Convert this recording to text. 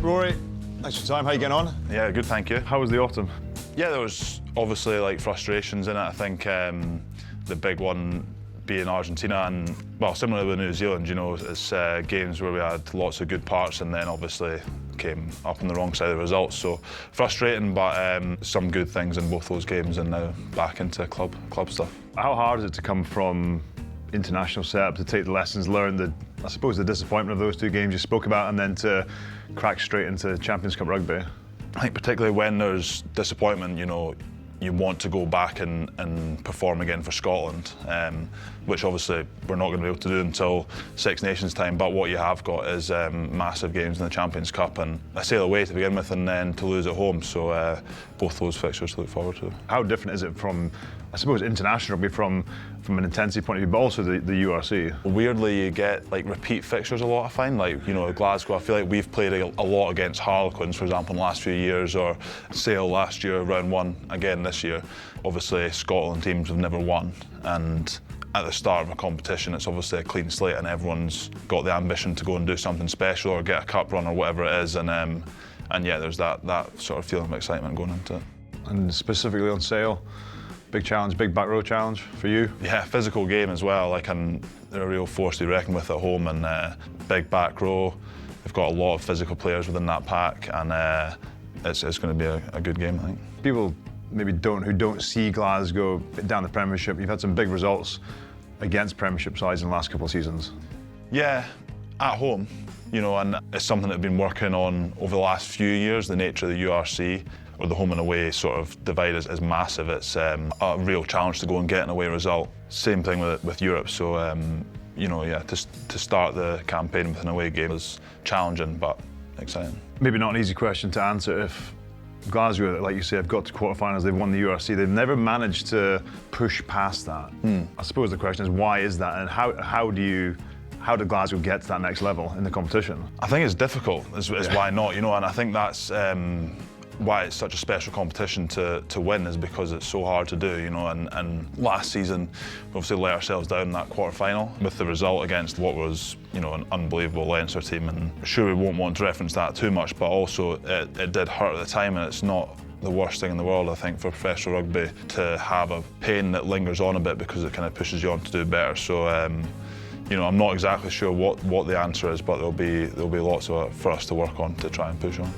Rory, thanks for your time. How you getting on? Yeah, good, thank you. How was the autumn? Yeah, there was obviously like frustrations in it. I think the big one being Argentina, and well, similarly with New Zealand, you know, it's games where we had lots of good parts and then obviously came up on the wrong side of the results. So frustrating, but some good things in both those games, and now back into club stuff. How hard is it to come from international setup, to take the lessons learned, I suppose the disappointment of those two games you spoke about, and then to crack straight into Champions Cup rugby? I think particularly when there's disappointment, you know, you want to go back and perform again for Scotland, which obviously we're not going to be able to do until Six Nations time. But what you have got is massive games in the Champions Cup and a sail away to begin with, and then to lose at home. So both those fixtures to look forward to. How different is it from, I suppose, international rugby from an intensity point of view, but also the URC? Weirdly, you get like repeat fixtures a lot, I find. Like, you know, Glasgow, I feel like we've played a lot against Harlequins, for example, in the last few years, or Sale last year, round one, again this year. Obviously, Scotland teams have never won, and at the start of a competition, it's obviously a clean slate and everyone's got the ambition to go and do something special or get a cup run or whatever it is, and yeah, there's that sort of feeling of excitement going into it. And specifically on Sale, big challenge, big back row challenge for you? Yeah, physical game as well. Like, and they're a real force to be reckoned with at home, and big back row. They've got a lot of physical players within that pack, and it's going to be a good game, I think. People maybe who don't see Glasgow down the Premiership. You've had some big results against Premiership sides in the last couple of seasons. Yeah, at home, you know, and it's something that I've been working on over the last few years. The nature of the URC, or the home and away sort of divide, is massive. It's a real challenge to go and get an away result. Same thing with Europe. So, you know, yeah, to start the campaign with an away game is challenging but exciting. Maybe not an easy question to answer. If Glasgow, like you say, have got to quarterfinals, they've won the URC, they've never managed to push past that. I suppose the question is, why is that, and how did Glasgow get to that next level in the competition? I think it's difficult, is why not, you know, and I think that's why it's such a special competition to win, is because it's so hard to do, you know, and last season we obviously let ourselves down in that quarter-final with the result against what was, you know, an unbelievable Leinster team, and sure we won't want to reference that too much, but also it did hurt at the time, and it's not the worst thing in the world, I think, for professional rugby to have a pain that lingers on a bit, because it kind of pushes you on to do better. So you know, I'm not exactly sure what the answer is, but there'll be lots of it for us to work on to try and push on.